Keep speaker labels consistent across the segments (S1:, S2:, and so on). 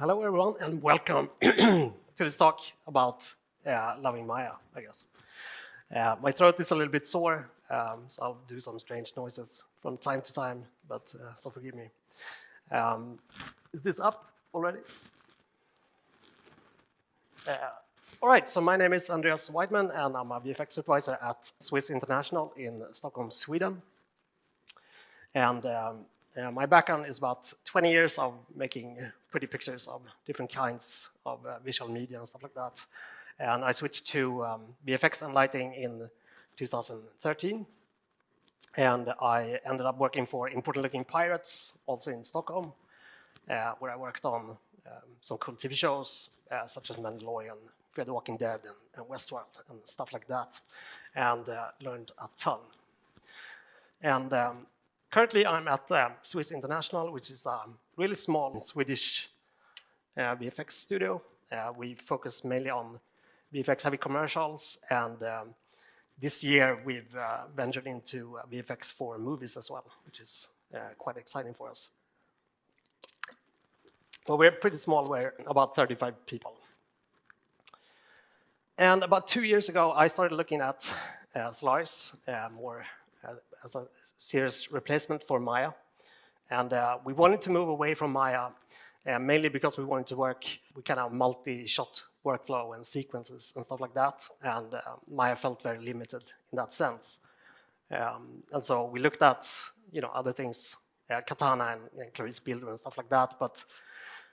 S1: Hello everyone, and welcome to this talk about loving Maya, I guess. My throat is a little bit sore, so I'll do some strange noises from time to time, but so forgive me. Is this up already? All right, so my name is Andreas Weidman, and I'm a VFX Supervisor at Swiss International in Stockholm, Sweden. And my background is about 20 years of making pretty pictures of different kinds of visual media and stuff like that. And I switched to VFX and lighting in 2013. And I ended up working for Important Looking Pirates, also in Stockholm, where I worked on some cool TV shows, such as Mandalorian, Fear the Walking Dead, and Westworld, and stuff like that, and learned a ton. And currently, I'm at Swiss International, which is a really small Swedish VFX studio. We focus mainly on VFX-heavy commercials, and this year we've ventured into VFX for movies as well, which is quite exciting for us. Well, we're pretty small, we're about 35 people. And about 2 years ago, I started looking at Solaris more as a serious replacement for Maya. And we wanted to move away from Maya, mainly because we wanted to work with kind of multi-shot workflow and sequences and stuff like that. And Maya felt very limited in that sense. And so we looked at other things, Katana and Clarice Builder and stuff like that. But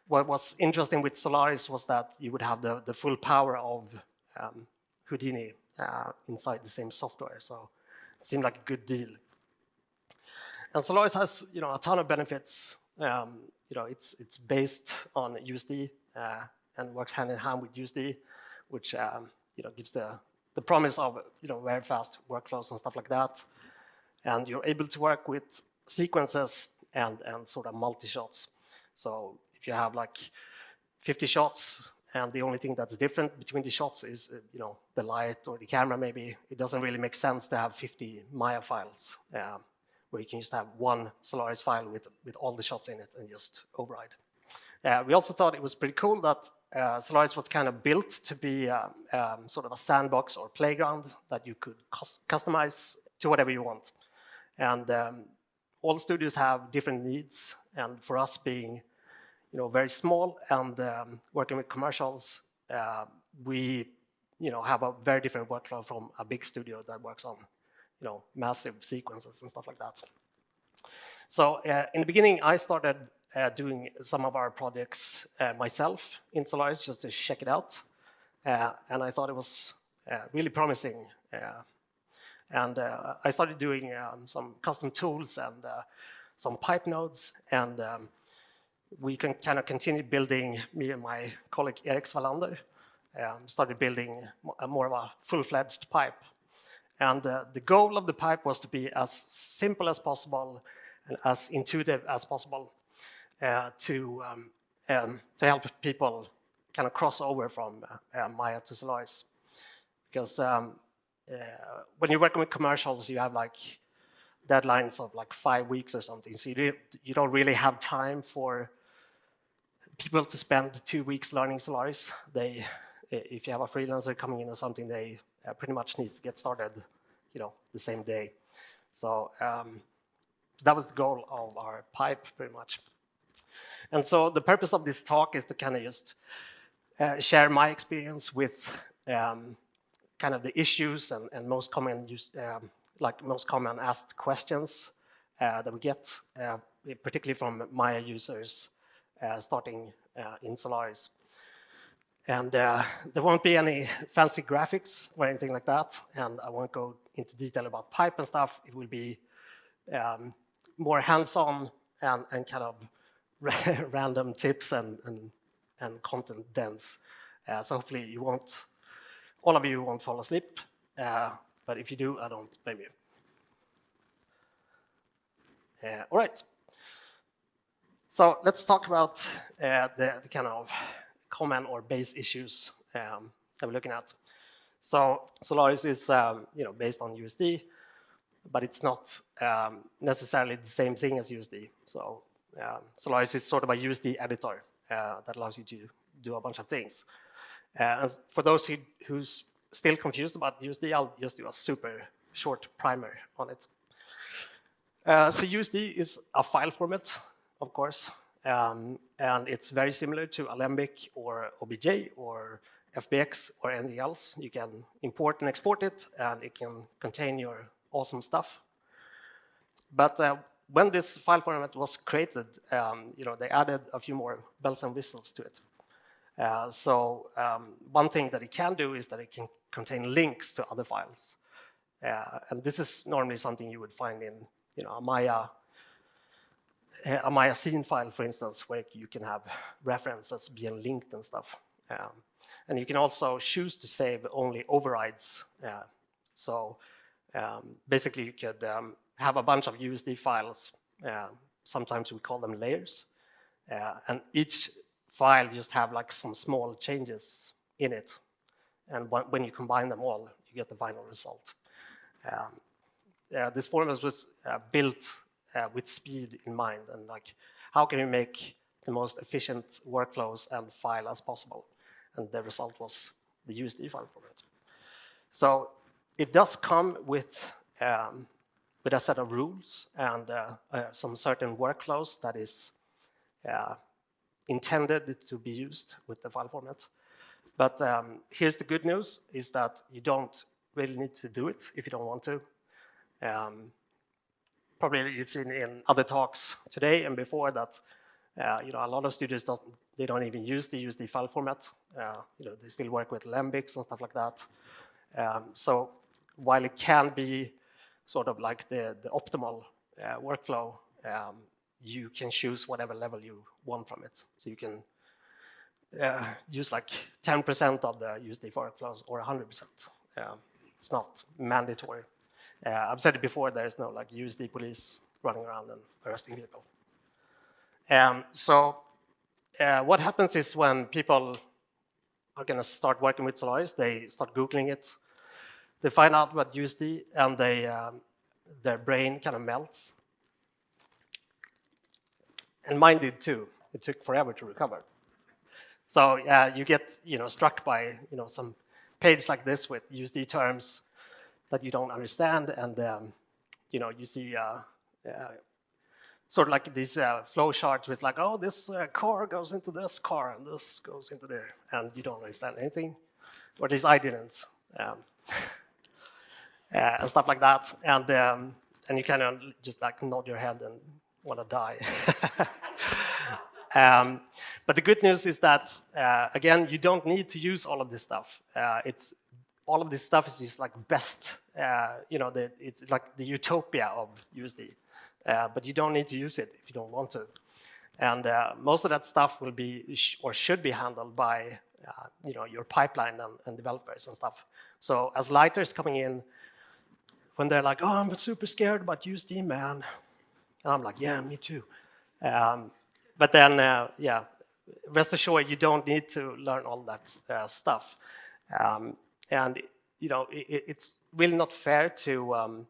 S1: what was interesting with Solaris was that you would have the full power of Houdini inside the same software. So it seemed like a good deal. And Solaris has a ton of benefits. It's based on USD and works hand in hand with USD, which gives the promise of very fast workflows and stuff like that. And you're able to work with sequences and sort of multi-shots. So if you have like 50 shots, and the only thing that's different between the shots is, the light or the camera maybe. It doesn't really make sense to have 50 Maya files where you can just have one Solaris file with all the shots in it and just override. We also thought it was pretty cool that Solaris was kind of built to be sort of a sandbox or playground that you could customize to whatever you want. And all studios have different needs, and for us being very small and working with commercials, we have a very different workflow from a big studio that works on massive sequences and stuff like that. So in the beginning, I started doing some of our projects myself in Solaris just to check it out, and I thought it was really promising. And I started doing some custom tools and some pipe nodes, and we can kind of continue building, me and my colleague Erik Svalander, started building more of a full-fledged pipe. And the goal of the pipe was to be as simple as possible and as intuitive as possible to help people kind of cross over from Maya to Solaris. Because when you're working with commercials, you have like deadlines of like 5 weeks or something. So you don't really have time for people to spend 2 weeks learning Solaris. If you have a freelancer coming in or something, they pretty much need to get started, the same day. So that was the goal of our pipe, pretty much. And so the purpose of this talk is to kind of just share my experience with kind of the issues and most common most common asked questions that we get, particularly from Maya users starting in Solaris. And there won't be any fancy graphics or anything like that, and I won't go into detail about pipe and stuff. It will be more hands-on and kind of random tips and content dense. So hopefully all of you won't fall asleep, but if you do, I don't blame you. All right. So let's talk about the kind of common or base issues that we're looking at. So Solaris is based on USD, but it's not necessarily the same thing as USD. So Solaris is sort of a USD editor. that allows you to do a bunch of things. And for those who's still confused about USD, I'll just do a super short primer on it. So USD is a file format, of course, and it's very similar to Alembic or OBJ or FBX or anything else. You can import and export it, and it can contain your awesome stuff. But when this file format was created, they added a few more bells and whistles to it. So one thing that it can do is that it can contain links to other files. And this is normally something you would find in a Maya scene file, for instance, where you can have references being linked and stuff. And you can also choose to save only overrides. So basically, you could have a bunch of USD files. Sometimes we call them layers. And each file just have like some small changes in it. And when you combine them all, you get the final result. This format was built with speed in mind, and like, how can you make the most efficient workflows and file as possible? And the result was the USD file format. So it does come with a set of rules and some certain workflows that is intended to be used with the file format. But here's the good news, is that you don't really need to do it if you don't want to. Probably it's in other talks today and before that a lot of studios don't even use the USD file format. They still work with Alembics and stuff like that. So while it can be sort of like the optimal workflow, you can choose whatever level you want from it. So you can use like 10% of the USD workflows or 100%. It's not mandatory. I've said it before, there's no like USD police running around and arresting people. So what happens is when people are going to start working with Solaris, they start Googling it. They find out about USD, and their brain kind of melts. And mine did too. It took forever to recover. So you get struck by some page like this with USD terms that you don't understand, and you see sort of like these flow charts with like, oh, this car goes into this car and this goes into there, and you don't understand anything, or at least I didn't, and stuff like that, and you kind of just like nod your head and want to die. But the good news is that again, you don't need to use all of this stuff. All of this stuff is just like best, it's like the utopia of USD. But you don't need to use it if you don't want to. And most of that stuff will be or should be handled by your pipeline and developers and stuff. So as lighters coming in, when they're like, oh, I'm super scared about USD, man. And I'm like, yeah, me too. But then, rest assured, you don't need to learn all that stuff. And it's really not fair to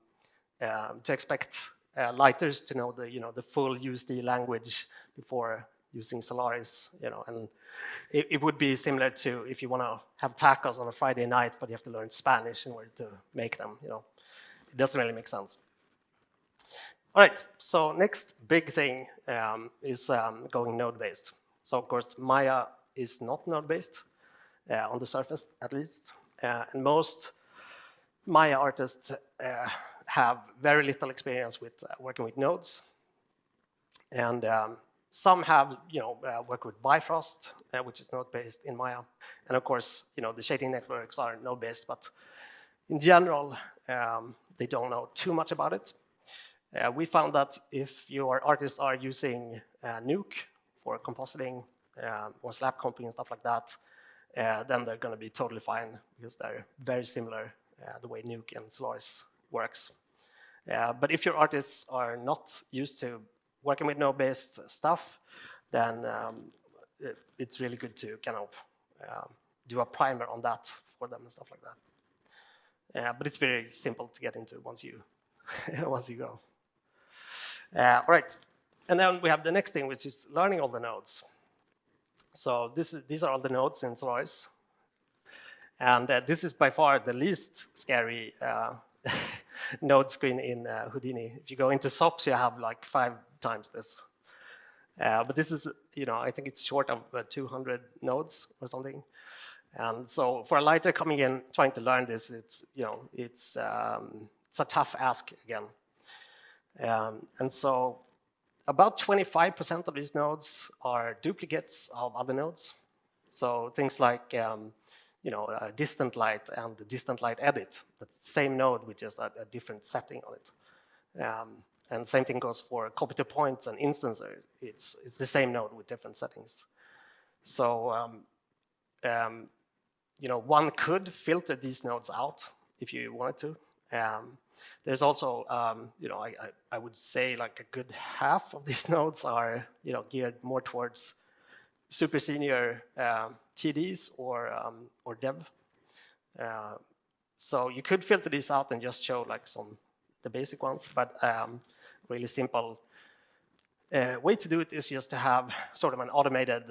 S1: expect lighters to know the full USD language before using Solaris. And it would be similar to if you want to have tacos on a Friday night, but you have to learn Spanish in order to make them. It doesn't really make sense. All right. So next big thing is going node-based. So of course, Maya is not node-based on the surface, at least. And most Maya artists have very little experience with working with nodes. And some have, worked with Bifrost, which is node-based in Maya. And of course, the shading networks are node-based, but in general, they don't know too much about it. We found that if your artists are using Nuke for compositing or slap comping and stuff like that, then they're going to be totally fine because they're very similar the way Nuke and Solaris works. But if your artists are not used to working with node-based stuff, then it's really good to kind of do a primer on that for them and stuff like that. But it's very simple to get into once you go. All right, and then we have the next thing, which is learning all the nodes. So these are all the nodes in Solaris. And this is by far the least scary node screen in Houdini. If you go into SOPs, you have like 5 times this. But this is, I think it's short of 200 nodes or something. And so for a lighter coming in, trying to learn this, it's a tough ask again. And so about 25% of these nodes are duplicates of other nodes. So things like, distant light and the distant light edit. That's the same node with just a different setting on it. And same thing goes for copy to points and instancer. It's the same node with different settings. So, one could filter these nodes out if you wanted to. There's also, I would say like a good half of these nodes are, geared more towards super senior TDs or dev. So you could filter these out and just show like the basic ones, but really simple way to do it is just to have sort of an automated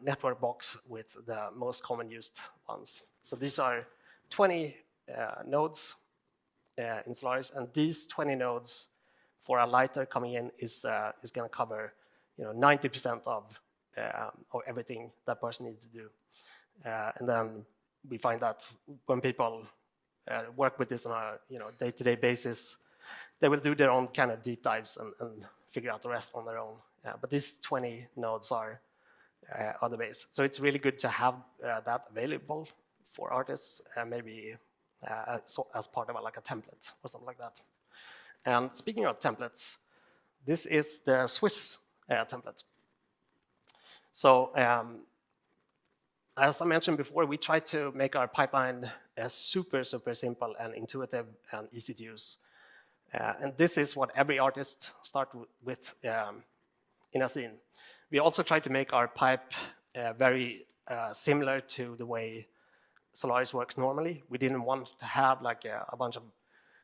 S1: network box with the most common used ones. So these are 20 nodes in Solaris, and these 20 nodes for a lighter coming in is going to cover 90% of everything that person needs to do. And then we find that when people work with this on a day-to-day basis, they will do their own kind of deep dives and figure out the rest on their own. But these 20 nodes are the base. So it's really good to have that available for artists, maybe as part of like a template or something like that. And speaking of templates, this is the Swiss template. So as I mentioned before, we try to make our pipeline super, super simple and intuitive and easy to use. And this is what every artist starts with in a scene. We also try to make our pipe very similar to the way Solaris works normally. We didn't want to have like a bunch of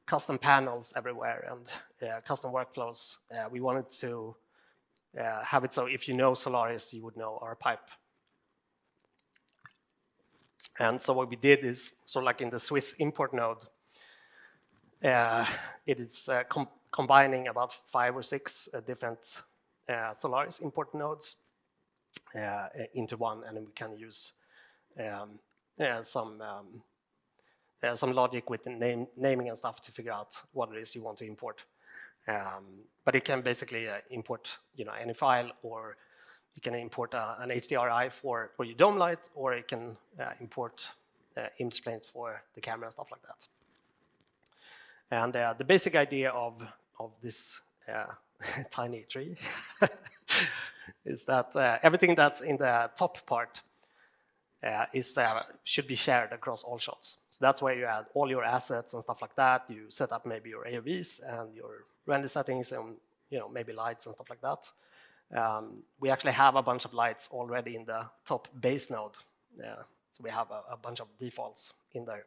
S1: custom panels everywhere and custom workflows. We wanted to have it so if you know Solaris, you would know our pipe. And so what we did is, so like in the Swiss import node, it is combining about 5 or 6 different Solaris import nodes into one, and then we can use some logic with the naming and stuff to figure out what it is you want to import. But it can basically import any file, or you can import an HDRI for your dome light, or it can import image planes for the camera and stuff like that. And the basic idea of this tiny tree is that everything that's in the top part should be shared across all shots. So that's where you add all your assets and stuff like that. You set up maybe your AOVs and your render settings and maybe lights and stuff like that. We actually have a bunch of lights already in the top base node. So we have a bunch of defaults in there.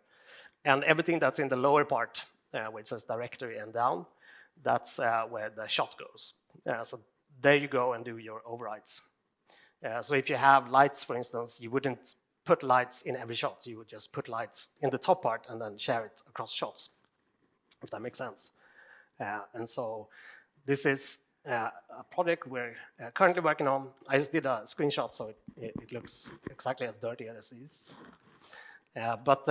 S1: And everything that's in the lower part, where it says directory and down, that's where the shot goes. So there you go and do your overrides. So if you have lights, for instance, you wouldn't put lights in every shot. You would just put lights in the top part and then share it across shots, if that makes sense. And so this is a project we're currently working on. I just did a screenshot, so it looks exactly as dirty as this. But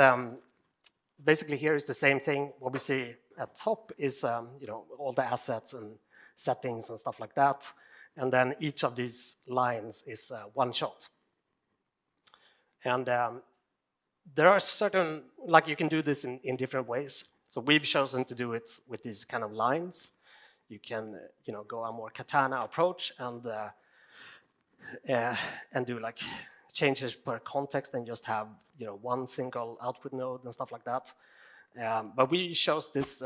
S1: basically here is the same thing. What we see at top is all the assets and settings and stuff like that. And then each of these lines is one shot. And there are certain, like you can do this in different ways. So we've chosen to do it with these kind of lines. You can, go a more katana approach and do like changes per context and just have, one single output node and stuff like that. But we chose this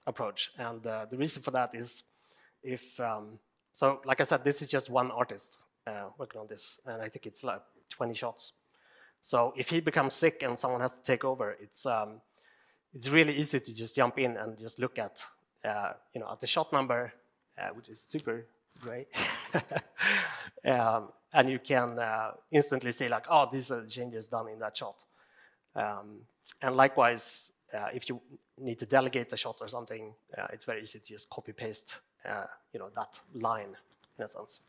S1: approach, and the reason for that is so like I said, this is just one artist working on this, and I think it's like 20 shots. So if he becomes sick and someone has to take over, it's really easy to just jump in and just look at the shot number, which is super gray. And you can instantly see like, oh, these are the changes done in that shot. And likewise, if you need to delegate a shot or something, it's very easy to just copy paste, that line in a sense.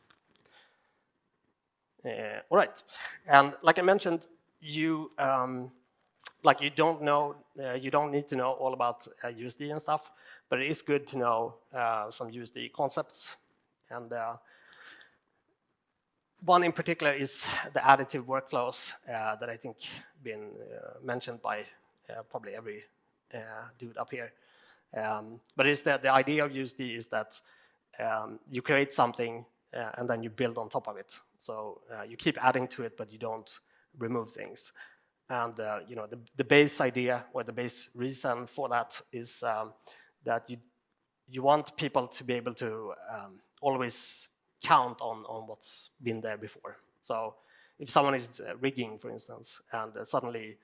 S1: All right, and like I mentioned, you don't need to know all about USD and stuff, but it is good to know some USD concepts. And one in particular is the additive workflows that I think been mentioned by probably every dude up here. But it's the idea of USD is that you create something and then you build on top of it. So you keep adding to it, but you don't remove things. And the base idea or the base reason for that is that you want people to be able to always count on what's been there before. So if someone is rigging, for instance, and suddenly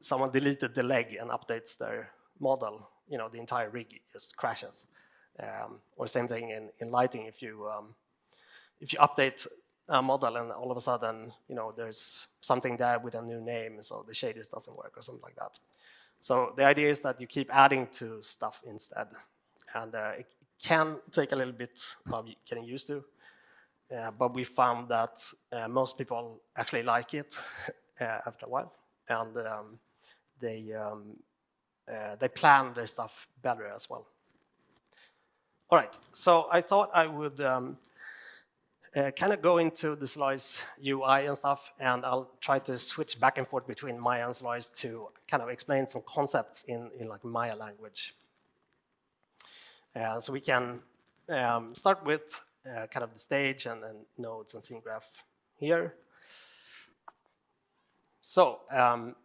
S1: someone deleted the leg and updates their model, the entire rig just crashes. Or same thing in lighting. If you update a model and all of a sudden there's something there with a new name, so the shaders doesn't work or something like that. So the idea is that you keep adding to stuff instead, and it can take a little bit of getting used to, but we found that most people actually like it after a while, and they plan their stuff better as well. All right, so I thought I would kind of go into the Solaris UI and stuff, and I'll try to switch back and forth between Maya and Solaris to kind of explain some concepts in like Maya language. So we can start with kind of the stage and nodes and scene graph here. So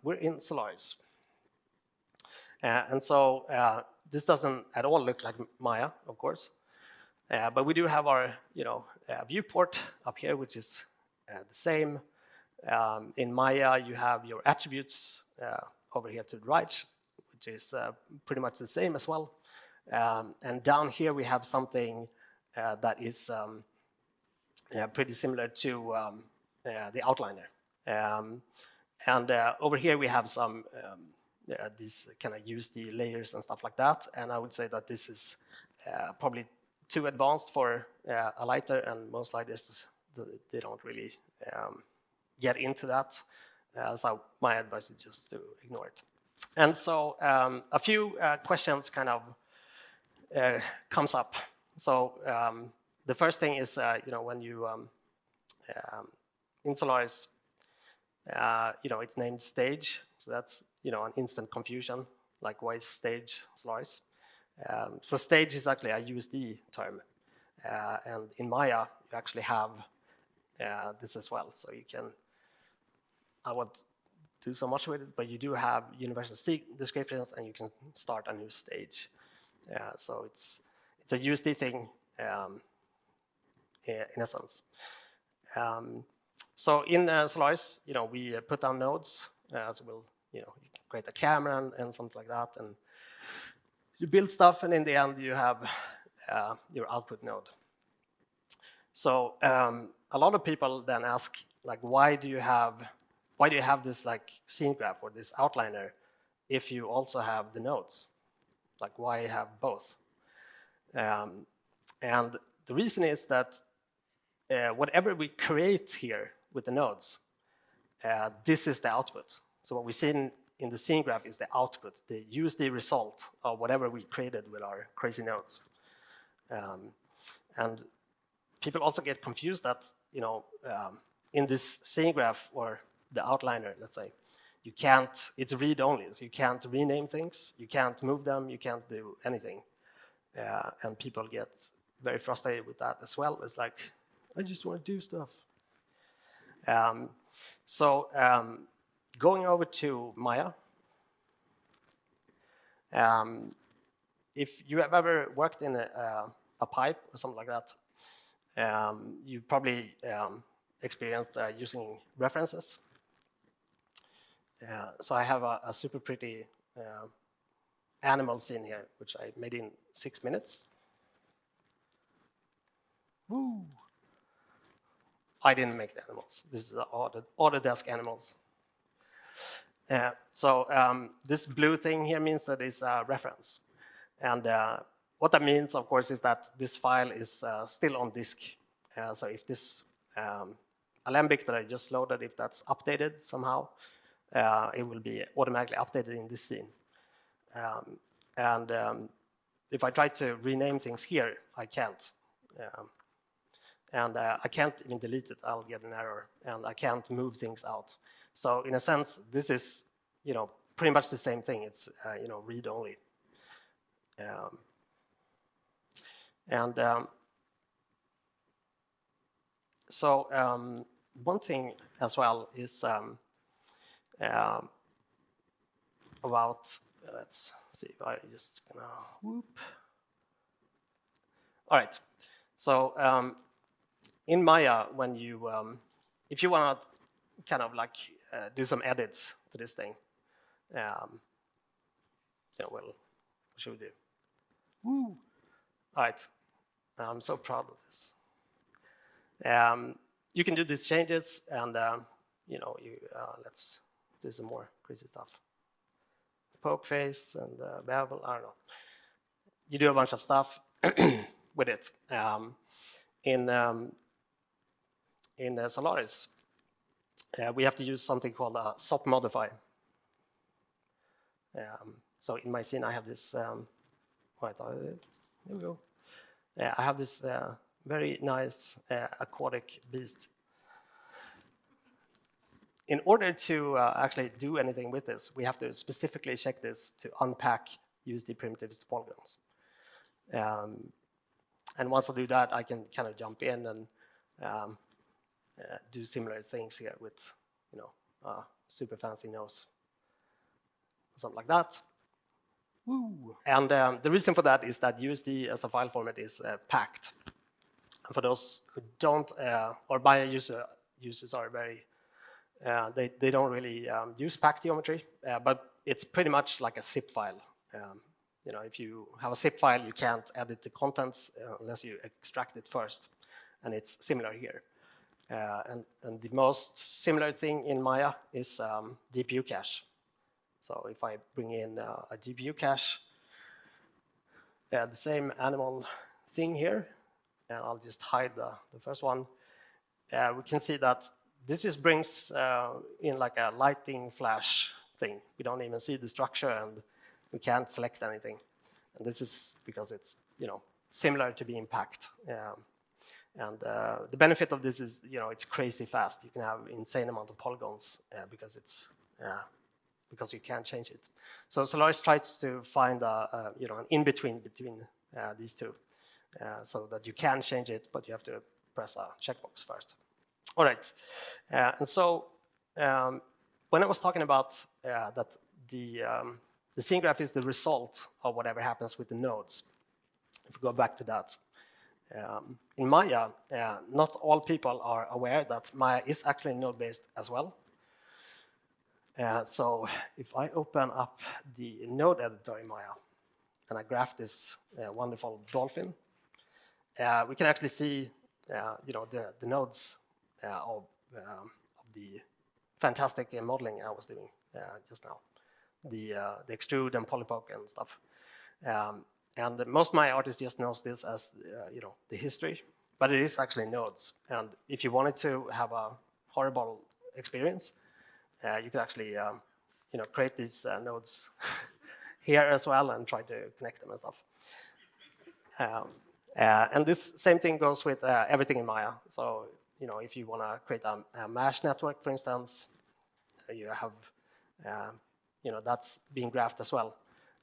S1: we're in Solaris. And so this doesn't at all look like Maya, of course. But we do have our viewport up here, which is the same. In Maya, you have your attributes over here to the right, which is pretty much the same as well. And down here, we have something that is pretty similar to the outliner. And over here, we have some these kind of USD layers and stuff like that. And I would say that this is probably too advanced for a lighter, and most lighters, they don't really get into that. So my advice is just to ignore it. And so a few questions kind of comes up. So the first thing is, when you in Solaris, it's named stage. So that's an instant confusion, like why is stage Solaris? So stage is actually a USD term, and in Maya you actually have this as well. So you can, I won't do so much with it, but you do have universal descriptions, and you can start a new stage. So it's a USD thing in a sense. So in Solaris, we put down nodes, so we'll you can create a camera and something like that, and you build stuff, and in the end you have your output node. So a lot of people then ask, like, why do you have this like scene graph or this outliner if you also have the nodes? Like, why have both? And the reason is that whatever we create here with the nodes, this is the output. So what we see in the scene graph is the output, the USD result of whatever we created with our crazy nodes. And people also get confused that, in this scene graph or the outliner, let's say, it's read-only, so you can't rename things, you can't move them, you can't do anything. And people get very frustrated with that as well. It's like, I just want to do stuff. Going over to Maya, if you have ever worked in a pipe or something like that, you probably experienced using references. So I have a super pretty animal scene here, which I made in 6 minutes. Woo! I didn't make the animals. This is the Autodesk animals. This blue thing here means that it's a reference. And what that means, of course, is that this file is still on disk. So if this Alembic that I just loaded, if that's updated somehow, it will be automatically updated in this scene. If I try to rename things here, I can't. I can't even delete it. I'll get an error. And I can't move things out. So in a sense, this is, pretty much the same thing. It's, read-only. One thing as well is about, let's see if I just gonna whoop. All right. So in Maya, when you, if you want to kind of like do some edits to this thing, well, what should we do? Woo! All right. I'm so proud of this. You can do these changes, and let's do some more crazy stuff. Poke face and bevel, I don't know. You do a bunch of stuff with it. In Solaris, we have to use something called a Submodifier. So in my scene, I have this. Here we go. I have this very nice aquatic beast. In order to actually do anything with this, we have to specifically check this to unpack USD primitives to polygons. And once I do that, I can kind of jump in and do similar things here with, super fancy nose, something like that. Woo. And the reason for that is that USD as a file format is packed. And for those who don't, or Maya users are very, they don't really use packed geometry, but it's pretty much like a zip file. If you have a zip file, you can't edit the contents unless you extract it first, and it's similar here. And the most similar thing in Maya is GPU cache. So if I bring in a GPU cache, the same animal thing here, and I'll just hide the first one, we can see that this just brings in like a lighting flash thing. We don't even see the structure, and we can't select anything. And this is because it's, similar to being packed. The benefit of this is, it's crazy fast. You can have insane amount of polygons because it's because you can't change it. So Solaris tries to find an in-between between these two, so that you can change it, but you have to press a checkbox first. All right, and so when I was talking about that the scene graph is the result of whatever happens with the nodes, if we go back to that, in Maya, not all people are aware that Maya is actually node-based as well. So if I open up the node editor in Maya and I graph this wonderful dolphin, we can actually see the nodes of the fantastic modeling I was doing just now, the extrude and polypoke and stuff. And most of my artists just knows this as the history, but it is actually nodes. And if you wanted to have a horrible experience, you could actually create these nodes here as well and try to connect them and stuff. And this same thing goes with everything in Maya. So if you want to create a mesh network, for instance, you have that's being graphed as well.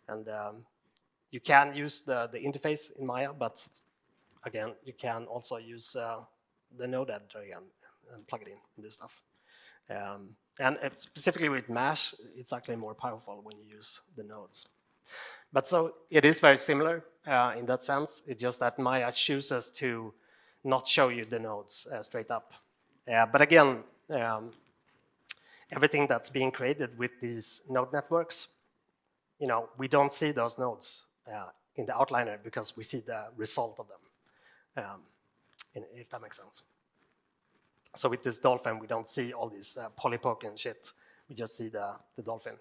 S1: And you can use the interface in Maya, but again, you can also use the node editor again and plug it in and do stuff. And specifically with mesh, it's actually more powerful when you use the nodes. But so it is very similar in that sense. It's just that Maya chooses to not show you the nodes straight up. But again, everything that's being created with these node networks, we don't see those nodes in the outliner because we see the result of them. if that makes sense. So with this dolphin, we don't see all this polypoke and shit. We just see the dolphin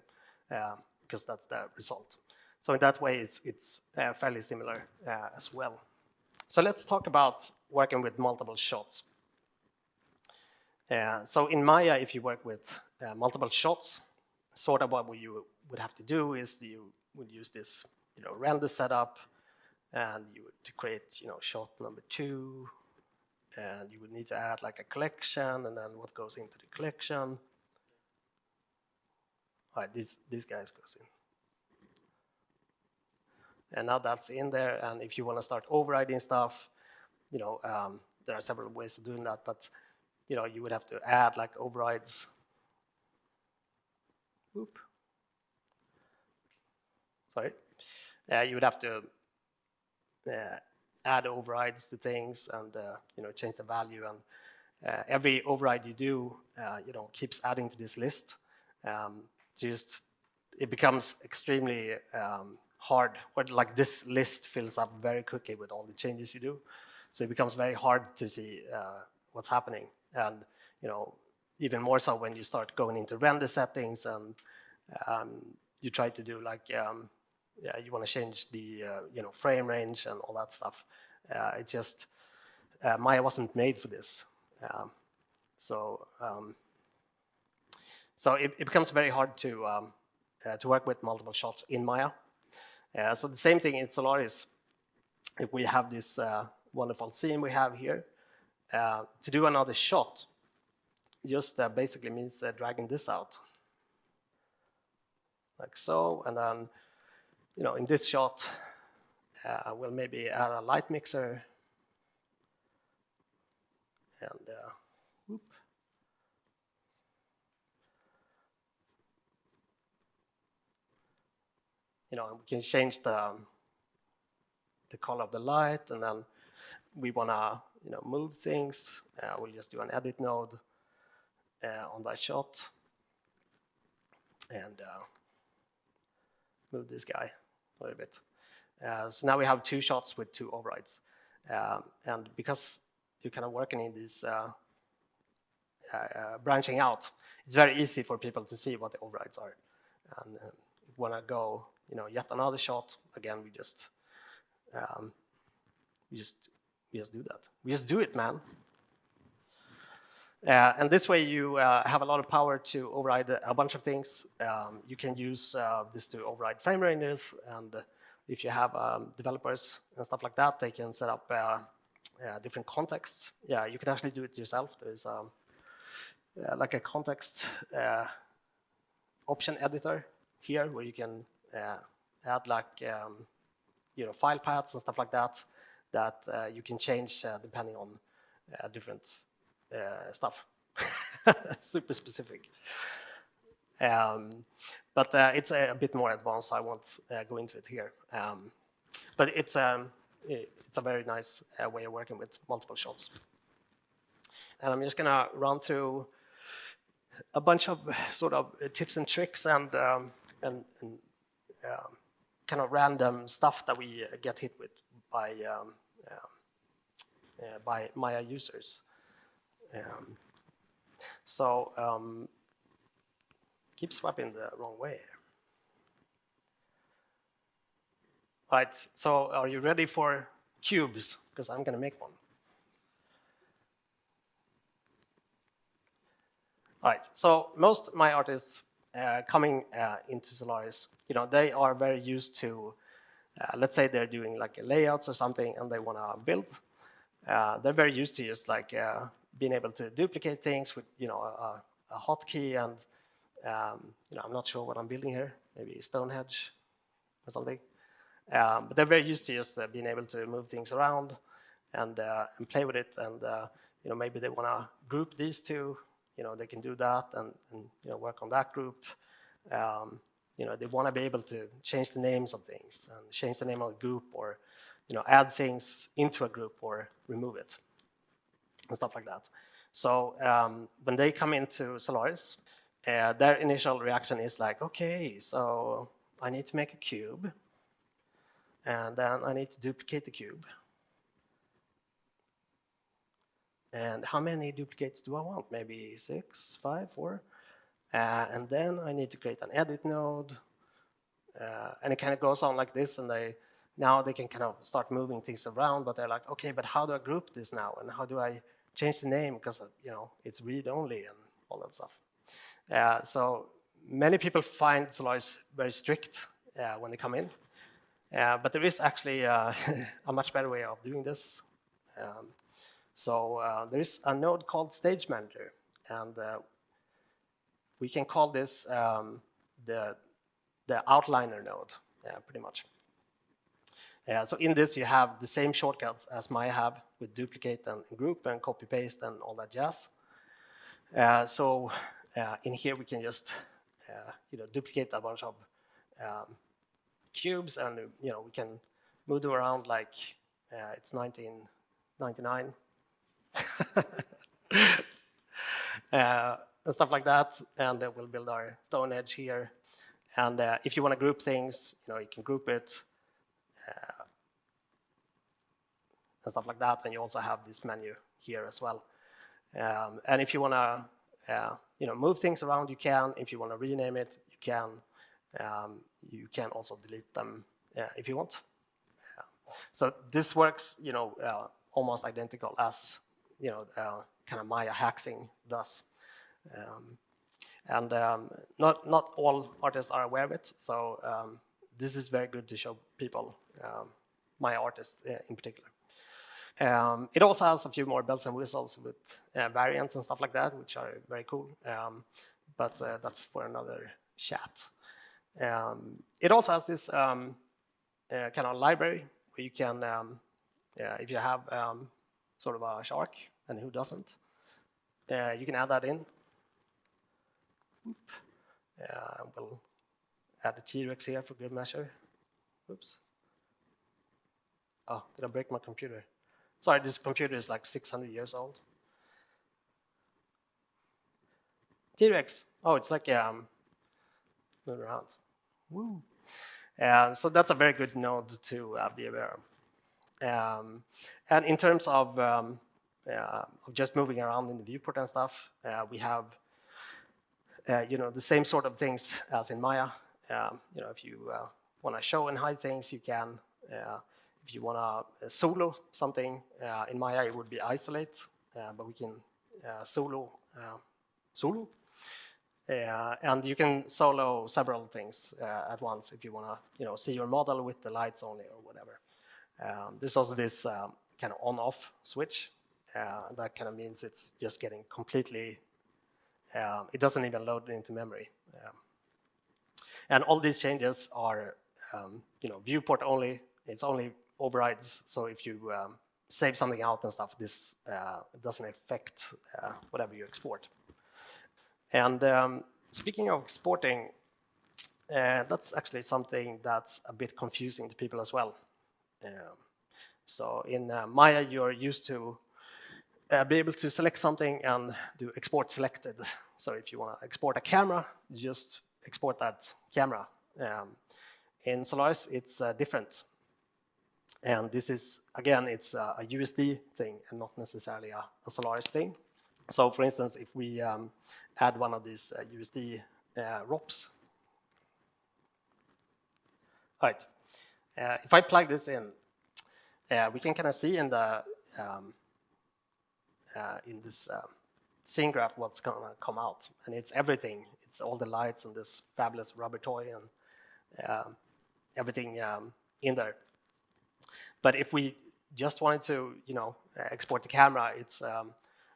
S1: because that's the result. So in that way, it's fairly similar as well. So let's talk about working with multiple shots. So in Maya, if you work with multiple shots, sort of what you would have to do is you would use this, render setup, and you would create, shot number 2, and you would need to add like a collection, and then what goes into the collection. All right, these guys goes in. And now that's in there, and if you want to start overriding stuff, there are several ways of doing that, but you would have to add like overrides. Whoop. Sorry. You would have to add overrides to things and change the value, and every override you do, keeps adding to this list. It becomes extremely hard, like this list fills up very quickly with all the changes you do. So it becomes very hard to see what's happening. And, even more so when you start going into render settings and you try to do like, you want to change the, frame range and all that stuff. It's just, Maya wasn't made for this. So it becomes very hard to work with multiple shots in Maya. So the same thing in Solaris. If we have this wonderful scene we have here, to do another shot, just basically means dragging this out, like so, and then, in this shot, we'll maybe add a light mixer, and whoop. We can change the color of the light, and then we want to, move things. We'll just do an edit node on that shot, and move this guy a little bit. So now we have 2 shots with 2 overrides, and because you're kind of working in this branching out, it's very easy for people to see what the overrides are. And if you want to go, yet another shot, again, we just do that. We just do it, man. And this way you have a lot of power to override a bunch of things. You can use this to override frame ranges, and if you have developers and stuff like that, they can set up different contexts. Yeah, you can actually do it yourself. There's like a context option editor here where you can add like file paths and stuff like that you can change depending on different stuff. Super specific. But it's a bit more advanced. I won't go into it here. But it's a very nice way of working with multiple shots. And I'm just going to run through a bunch of sort of tips and tricks and kind of random stuff that we get hit with by Maya users. Keep swiping the wrong way. All right, so are you ready for cubes? Because I'm going to make one. All right, so most Maya artists coming into Solaris, they are very used to, let's say they're doing like layouts or something and they want to build. They're very used to just like being able to duplicate things with, a hotkey and, I'm not sure what I'm building here, maybe Stonehenge or something. But they're very used to just being able to move things around and play with it. And, maybe they want to group these two. They can do that and work on that group. They want to be able to change the names of things and change the name of a group or, add things into a group or remove it and stuff like that. So when they come into Solaris, their initial reaction is like, okay, so I need to make a cube, and then I need to duplicate the cube. and how many duplicates do I want? Maybe 6, 5, 4. And then I need to create an edit node. And it kind of goes on like this, and now they can kind of start moving things around, but they're like, okay, but how do I group this now? And how do I change the name? Because, it's read-only and all that stuff. So many people find Solaris very strict when they come in. But there is actually a much better way of doing this. So there is a node called Stage Manager, and we can call this the outliner node, pretty much. So in this, you have the same shortcuts as Maya have with duplicate and group and copy paste and all that jazz. So in here, we can just duplicate a bunch of cubes, and we can move them around like it's 1999 and stuff like that. And we'll build our stone edge here. And if you want to group things, you can group it and stuff like that. And you also have this menu here as well. And if you want to move things around, you can. If you want to rename it, you can. You can also delete them if you want. So this works, almost identical as kind of Maya hacking does. And not all artists are aware of it. So this is very good to show people, Maya artists in particular. It also has a few more bells and whistles with variants and stuff like that, which are very cool. But that's for another chat. It also has this kind of library where you can, if you have sort of a shark, and who doesn't, you can add that in. We'll add a T-Rex here for good measure. Oops. Oh, did I break my computer? Sorry, this computer is like 600 years old. T-Rex. Oh, it's like moving around. Woo. So that's a very good node to be aware of. And in terms of just moving around in the viewport and stuff, we have the same sort of things as in Maya. If you want to show and hide things, you can. If you want to solo something, in Maya it would be isolate, but we can solo. And you can solo several things at once if you want to, see your model with the lights only or whatever. There's also this kind of on-off switch. That kind of means it's just getting completely. It doesn't even load into memory. And all these changes are, viewport only. It's only overrides. So if you save something out and stuff, this doesn't affect whatever you export. And speaking of exporting, that's actually something that's a bit confusing to people as well. So in Maya, you're used to be able to select something and do export selected. So if you want to export a camera, you just export that camera. In Solaris, it's different. And this is, again, it's a USD thing and not necessarily a Solaris thing. So for instance, if we add one of these USD ROPs. All right. If I plug this in, we can kind of see in the in this scene graph what's going to come out. And it's everything. It's all the lights and this fabulous rubber toy and everything in there. But if we just wanted to, export the camera, it's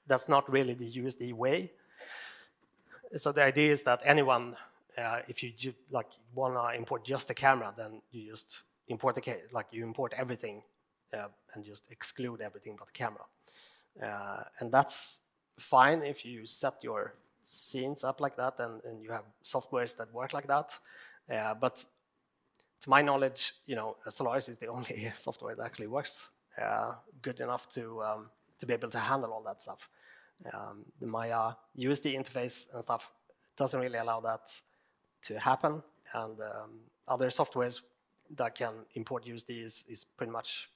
S1: that's not really the USD way. So the idea is that anyone, if you want to import just the camera, then you just import you import everything and just exclude everything but the camera. And that's fine if you set your scenes up like that and you have softwares that work like that. But to my knowledge, Solaris is the only software that actually works good enough to be able to handle all that stuff. The Maya USD interface and stuff doesn't really allow that to happen. And other softwares that can import USD is pretty much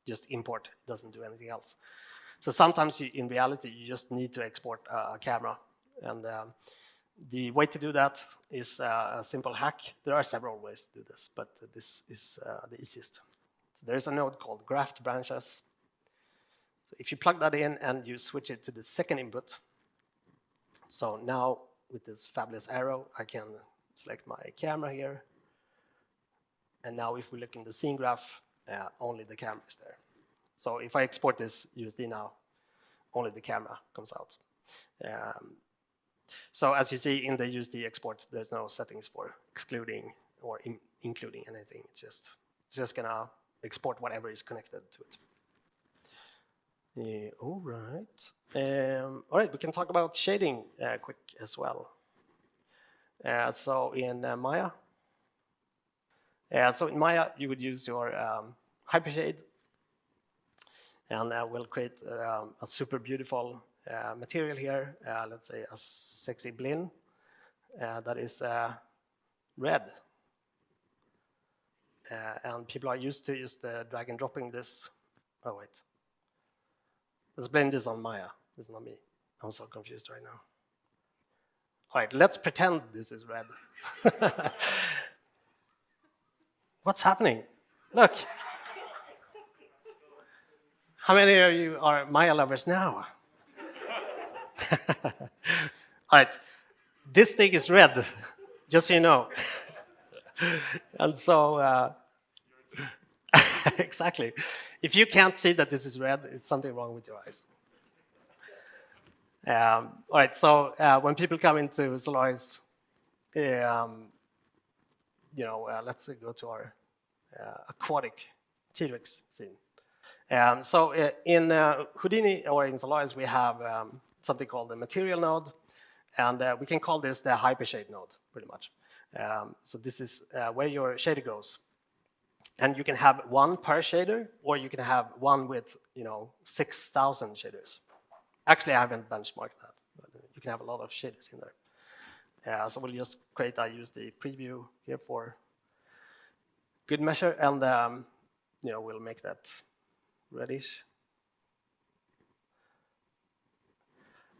S1: just import. It doesn't do anything else. So sometimes in reality, you just need to export a camera. And the way to do that is a simple hack. There are several ways to do this, but this is the easiest. So there's a node called graphed branches. So if you plug that in and you switch it to the second input, so now with this fabulous arrow, I can select my camera here. And now if we look in the scene graph, only the camera is there. So if I export this USD now, only the camera comes out. So as you see in the USD export, there's no settings for excluding or including anything. It's just gonna export whatever is connected to it. All right, we can talk about shading quick as well. So in Maya, you would use your hypershade, and we'll create a super beautiful material here. Let's say a sexy blin that is red. And people are used to just drag and dropping this. Oh, wait. Let's blend this on Maya. This is not me. I'm so confused right now. All right, let's pretend this is red. What's happening? Look. How many of you are Maya lovers now? All right, this thing is red, just so you know. And so, exactly. If you can't see that this is red, it's something wrong with your eyes. All right, so when people come into Solaris, let's go to our aquatic T-Rex scene. So in Houdini or in Solaris, we have something called the material node, and we can call this the hypershade node, pretty much. So this is where your shader goes. And you can have one per shader, or you can have one with 6,000 shaders. Actually, I haven't benchmarked that, but you can have a lot of shaders in there. So we'll just use the preview here for good measure, and we'll make that reddish.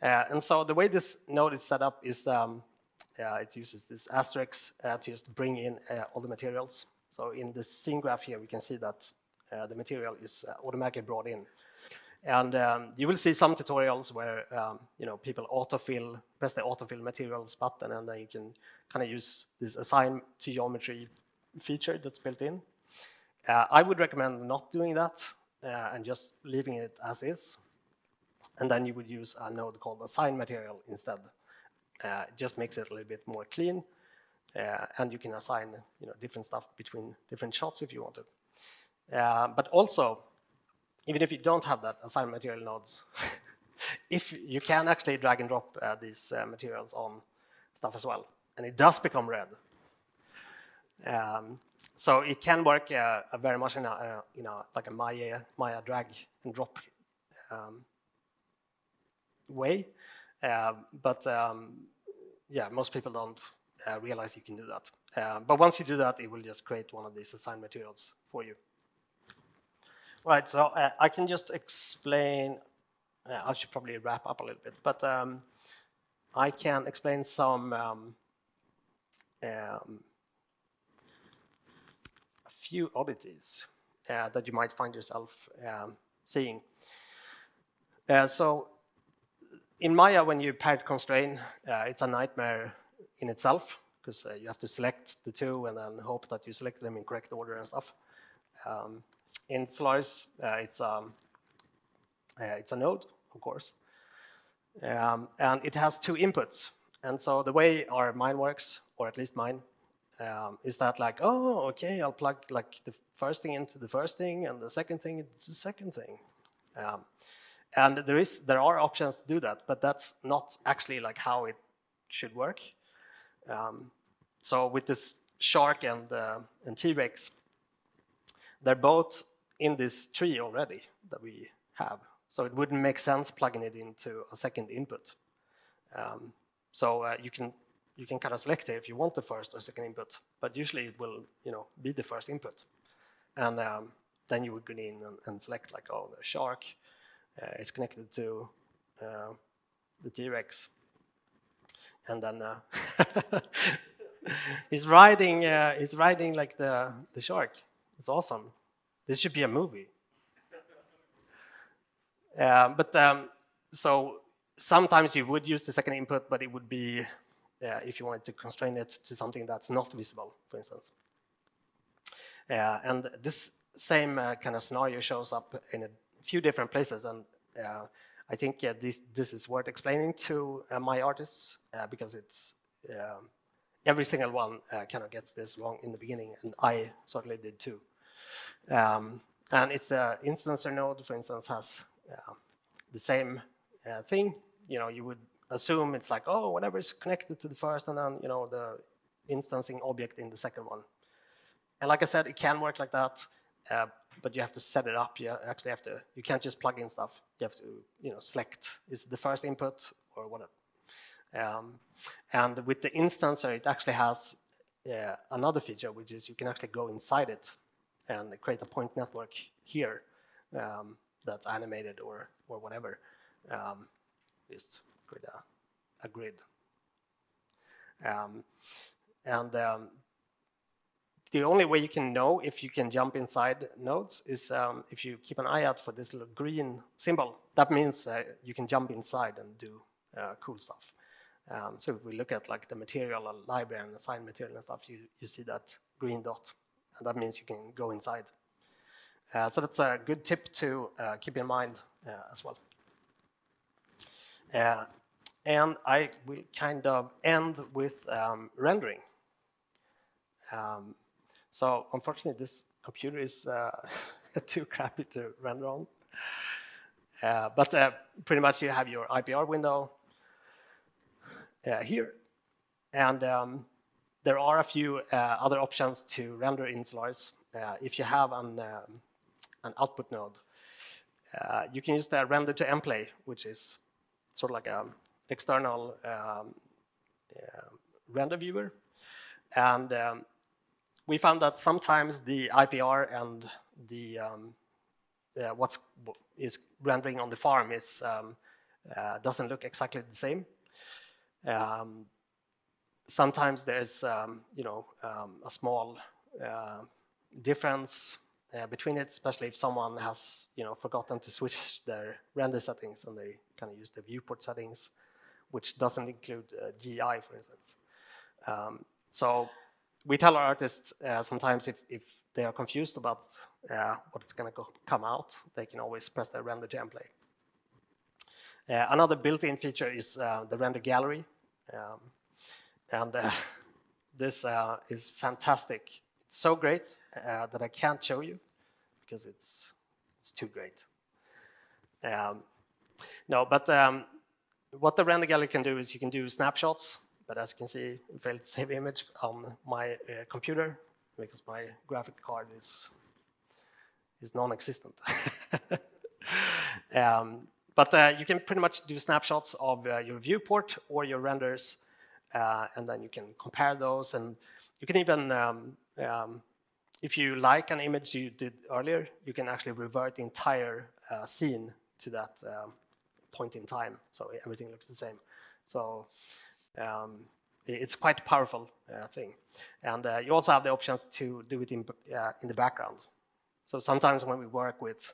S1: And so the way this node is set up is it uses this asterisk to just bring in all the materials. So in the scene graph here, we can see that the material is automatically brought in. And you will see some tutorials where people autofill, press the autofill materials button, and then you can kind of use this assign to geometry feature that's built in. I would recommend not doing that and just leaving it as is. And then you would use a node called assign material instead. It just makes it a little bit more clean, and you can assign different stuff between different shots if you want to. But also, even if you don't have that assign material nodes, if you can actually drag and drop these materials on stuff as well, and it does become red. So it can work very much in like a Maya drag and drop way, but most people don't realize you can do that. But once you do that, it will just create one of these assigned materials for you. Right, so I can just explain, I should probably wrap up a little bit, but I can explain some a few oddities that you might find yourself seeing. So in Maya, when you parent constrain, it's a nightmare in itself, because you have to select the two and then hope that you select them in correct order and stuff. In Solaris, it's a node, of course, and it has two inputs. And so the way our mine works, or at least mine, is that like, oh, okay, I'll plug like the first thing into the first thing, and the second thing into the second thing. And there are options to do that, but that's not actually like how it should work. So with this shark and T-Rex, they're both in this tree already that we have. So it wouldn't make sense plugging it into a second input. So you can kind of select it if you want the first or second input, but usually it will be the first input. And then you would go in and select like, oh, the shark, is connected to the T-Rex, and then he's riding like the shark. It's awesome. This should be a movie. So sometimes you would use the second input, but it would be if you wanted to constrain it to something that's not visible, for instance. And this same kind of scenario shows up in a few different places, and I think this is worth explaining to my artists because it's every single one kind of gets this wrong in the beginning, and I certainly did too. And it's the instancer node, for instance, has the same thing. You would assume it's like, oh, whatever is connected to the first, and then the instancing object in the second one. And like I said, it can work like that, but you have to set it up. You actually have to. You can't just plug in stuff. You have to, select is the first input or whatever. And with the instancer, it actually has another feature, which is you can actually go inside it and create a point network here that's animated or whatever. Just create a grid. The only way you can know if you can jump inside nodes is if you keep an eye out for this little green symbol. That means you can jump inside and do cool stuff. So if we look at like the material library and assign material and stuff, you see that green dot, and that means you can go inside. So that's a good tip to keep in mind as well. And I will kind of end with rendering. So unfortunately, this computer is too crappy to render on. But pretty much you have your IPR window here. And there are a few other options to render in Solaris. If you have an output node, you can use the render to mplay, which is sort of like an external render viewer. And we found that sometimes the IPR and the what is rendering on the farm is doesn't look exactly the same. Sometimes there's a small difference between it, especially if someone has forgotten to switch their render settings and they kind of use the viewport settings, which doesn't include GI, for instance. So we tell our artists sometimes if they are confused about what is going to come out, they can always press the render to mplay. Another built-in feature is the render gallery, and this is fantastic. It's so great that I can't show you because it's too great. No, but what the render gallery can do is you can do snapshots. But as you can see, I failed to save image on my computer because my graphic card is non-existent. But you can pretty much do snapshots of your viewport or your renders, and then you can compare those. And you can even, if you like an image you did earlier, you can actually revert the entire scene to that point in time, so everything looks the same. So it's quite a powerful thing. And you also have the options to do it in the background. So sometimes when we work with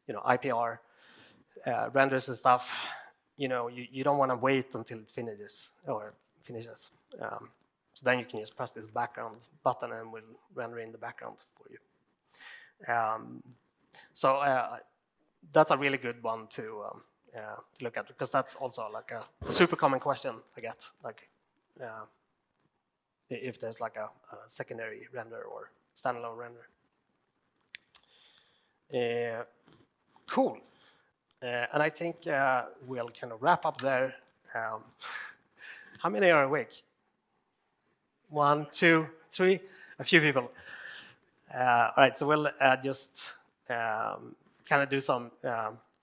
S1: IPR renders and stuff, you don't want to wait until it finishes. So then you can just press this background button and we'll render in the background for you. So that's a really good one to look at, because that's also like a super common question I get, like if there's like a secondary render or standalone render. Cool. And I think we'll kind of wrap up there. How many are awake? 1, 2, 3, a few people. All right, so we'll just kind of do some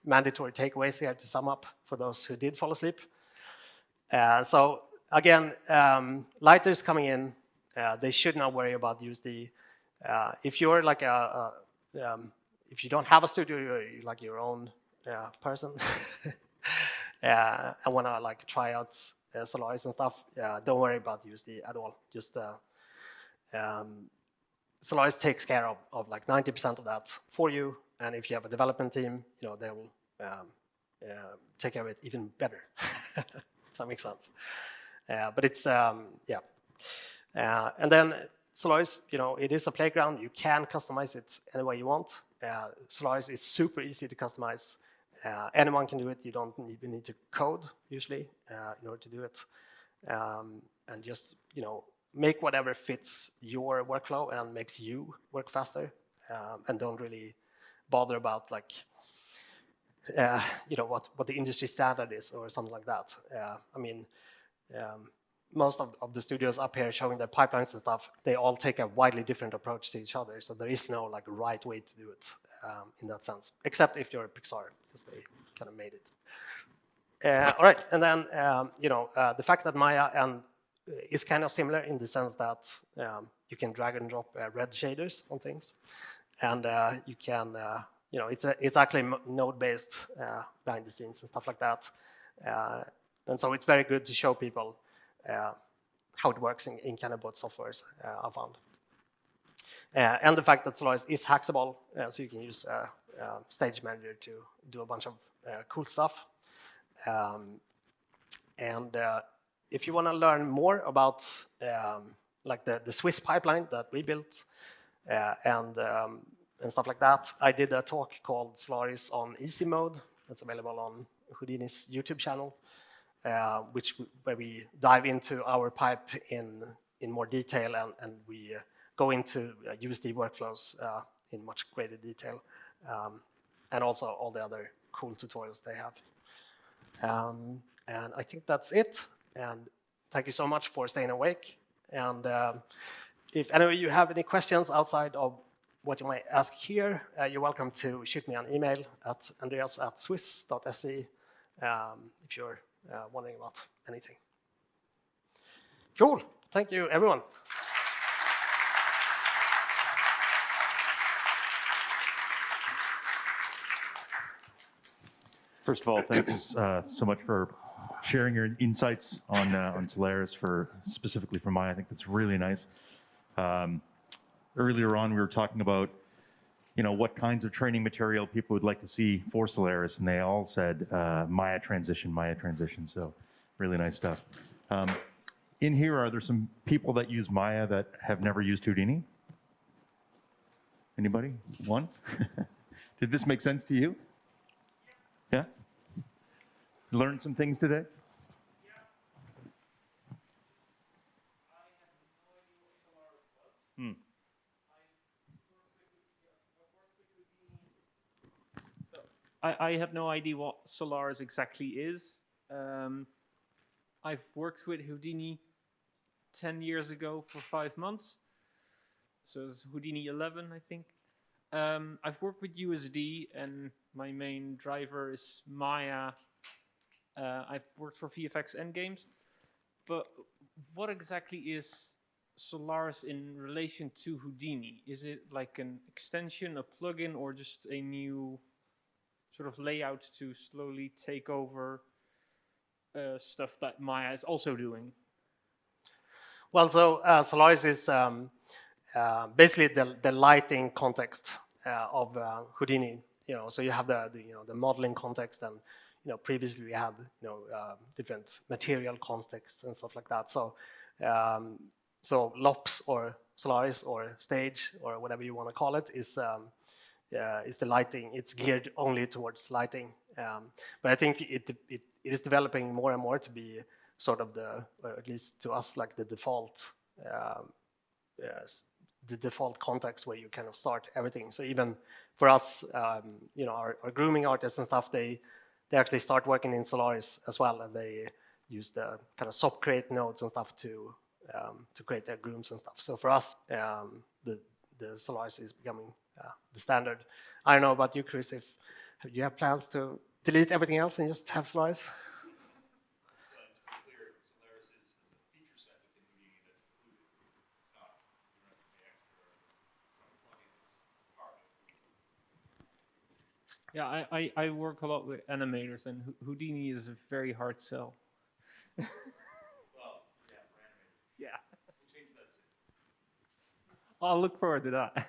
S1: mandatory takeaways here to sum up for those who did fall asleep. So again, lighters coming in, they should not worry about USD. If you're like if you don't have a studio, you like your own person and want to like try out Solaris and stuff, don't worry about USD at all. Just Solaris takes care of like 90% of that for you, and if you have a development team, they will take care of it even better. If that makes sense. But it's and then Solaris, it is a playground. You can customize it any way you want. Solaris is super easy to customize. Anyone can do it. You don't even need to code usually in order to do it, and just make whatever fits your workflow and makes you work faster, and don't really bother about like what the industry standard is or something like that. I mean, most of the studios up here showing their pipelines and stuff, they all take a widely different approach to each other. So there is no like right way to do it in that sense, except if you're a Pixar, because they kind of made it. All right, and then the fact that Maya is kind of similar in the sense that you can drag and drop red shaders on things, and you can it's actually node-based behind the scenes and stuff like that, and so it's very good to show people how it works in kind of both softwares I found. And the fact that Solaris is hackable, so you can use Stage Manager to do a bunch of cool stuff. And if you want to learn more about like the Swiss pipeline that we built and stuff like that, I did a talk called Solaris on Easy Mode. That's available on Houdini's YouTube channel, where we dive into our pipe in more detail, and we go into USD workflows in much greater detail, and also all the other cool tutorials they have. And I think that's it. And thank you so much for staying awake. And if any of you have any questions outside of what you might ask here, you're welcome to shoot me an email at andreas@swiss.se if you're wondering about anything. Cool. Thank you, everyone.
S2: First of all, thanks so much for sharing your insights on Solaris, specifically for Maya. I think that's really nice. Earlier on, we were talking about what kinds of training material people would like to see for Solaris, and they all said Maya transition. So really nice stuff. In here, are there some people that use Maya that have never used Houdini? Anybody? One? Did this make sense to you? Yeah? Learned some things today?
S3: I have no idea what Solaris exactly is. I've worked with Houdini 10 years ago for 5 months. So it's Houdini 11, I think. I've worked with USD, and my main driver is Maya. I've worked for VFX Endgames. But what exactly is Solaris in relation to Houdini? Is it like an extension, a plugin, or just a new sort of layout to slowly take over stuff that Maya is also doing?
S1: Well, so Solaris is basically the lighting context of Houdini. So you have the modeling context, and previously we had different material contexts and stuff like that. So LOPS or Solaris or Stage or whatever you want to call it is the lighting. It's geared only towards lighting, but I think it is developing more and more to be sort of or at least to us, like the default context where you kind of start everything. So even for us, our grooming artists and stuff, they actually start working in Solaris as well, and they use the kind of SOP create nodes and stuff to create their grooms and stuff. So for us, the Solaris is becoming the standard. I don't know about you, Chris, if you have plans to delete everything else and just have Solaris?
S3: Yeah, I work a lot with animators, and Houdini is a very hard sell.
S2: Well, yeah, for animators.
S3: Yeah.
S2: We'll change that soon.
S3: I'll look forward to that.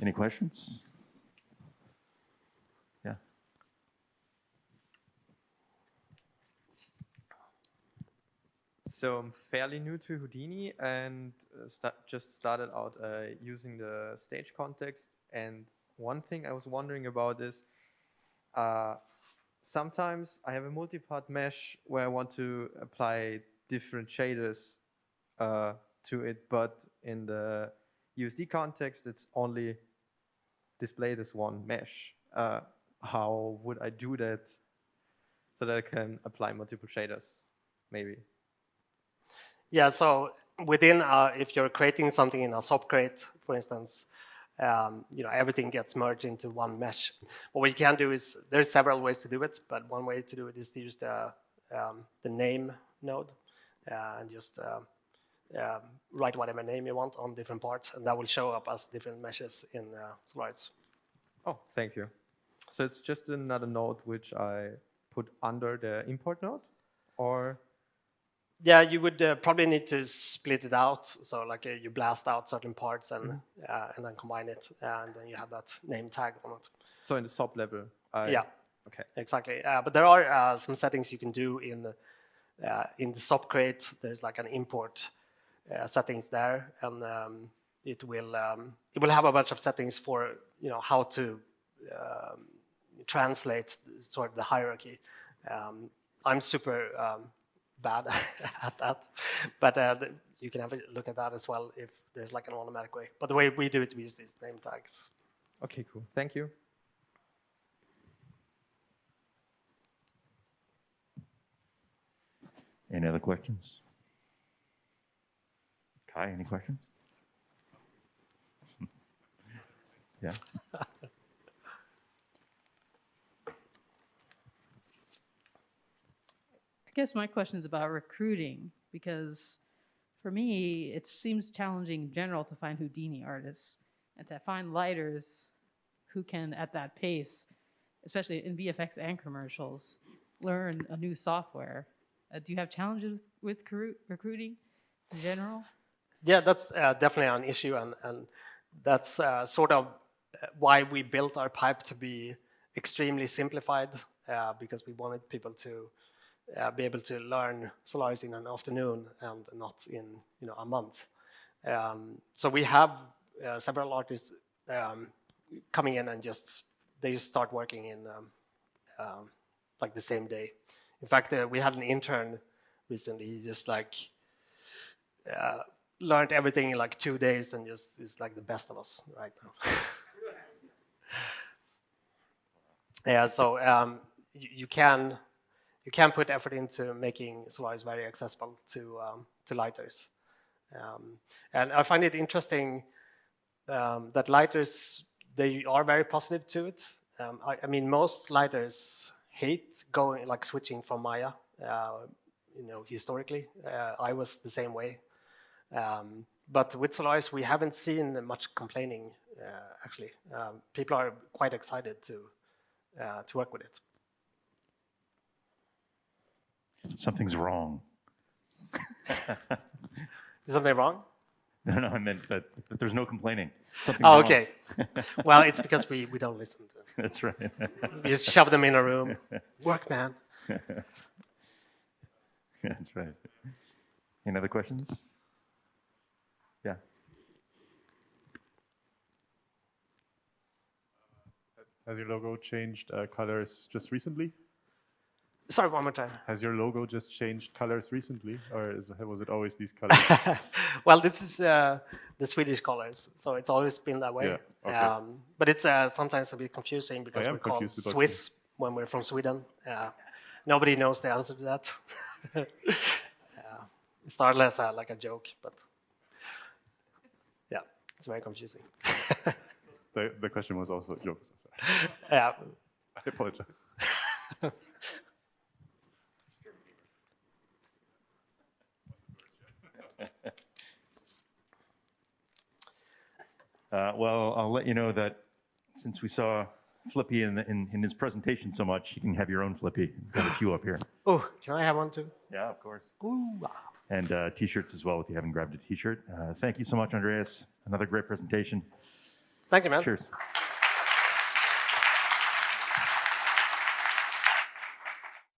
S2: Any questions? Yeah.
S4: So I'm fairly new to Houdini and just started out using the stage context. And one thing I was wondering about is sometimes I have a multi-part mesh where I want to apply different shaders to it, but in the USD context, it's only displayed as one mesh. How would I do that so that I can apply multiple shaders, maybe?
S1: Yeah, so within, if you're creating something in a subcrate, for instance, everything gets merged into one mesh. What we can do is, there's several ways to do it, but one way to do it is to use the name node and just write whatever name you want on different parts, and that will show up as different meshes in Solaris.
S4: Oh, thank you. So it's just another node which I put under the import node, or?
S1: Yeah, you would probably need to split it out. So like you blast out certain parts and then combine it, and then you have that name tag on it.
S4: So in the sub level?
S1: Yeah.
S4: Okay.
S1: Exactly. But there are some settings you can do in the subcrate. There's like an import settings there, and it will have a bunch of settings for how to translate sort of the hierarchy. I'm super bad at that, but you can have a look at that as well if there's like an automatic way. But the way we do it, we use these name tags.
S4: Okay, cool. Thank you.
S2: Any other questions? Kai, any questions? Yeah.
S5: I guess my question is about recruiting, because for me, it seems challenging in general to find Houdini artists and to find lighters who can, at that pace, especially in VFX and commercials, learn a new software. Do you have challenges with recruiting in general?
S1: Yeah, that's definitely an issue, and that's sort of why we built our pipe to be extremely simplified, because we wanted people to be able to learn Solaris in an afternoon and not in a month. So we have several artists coming in and they just start working in like the same day. In fact, we had an intern recently. He just learned everything in like 2 days and just is like the best of us right now. Yeah, so you can put effort into making Solaris very accessible to lighters, and I find it interesting that lighters, they are very positive to it. I mean, most lighters hate switching from Maya. Historically, I was the same way. But with Solaris, we haven't seen much complaining. Actually, people are quite excited to work with it.
S2: Something's wrong.
S1: Is something wrong?
S2: No, I meant that there's no complaining. Something's
S1: Oh,
S2: wrong.
S1: okay. Well, it's because we don't listen to them.
S2: That's right.
S1: We just shove them in a room. Work, man.
S2: That's right. Any other questions? Yeah.
S6: Has your logo changed colors just recently?
S1: Sorry, one more time.
S6: Has your logo just changed colors recently, or was it always these colors?
S1: Well, this is the Swedish colors, so it's always been that way.
S6: Yeah, okay.
S1: But it's sometimes a bit confusing because we're called Swiss when we're from Sweden. Nobody knows the answer to that. It started as like a joke, but yeah, it's very confusing.
S6: The question was also a joke.
S1: Yeah.
S6: I apologize.
S2: Well, I'll let you know that since we saw Flippy in his presentation so much, you can have your own Flippy. Got a few up here.
S1: Oh, can I have one too?
S2: Yeah, of course.
S1: Ooh.
S2: And T-shirts as well if you haven't grabbed a T-shirt. Thank you so much, Andreas. Another great presentation.
S1: Thank you, man.
S2: Cheers.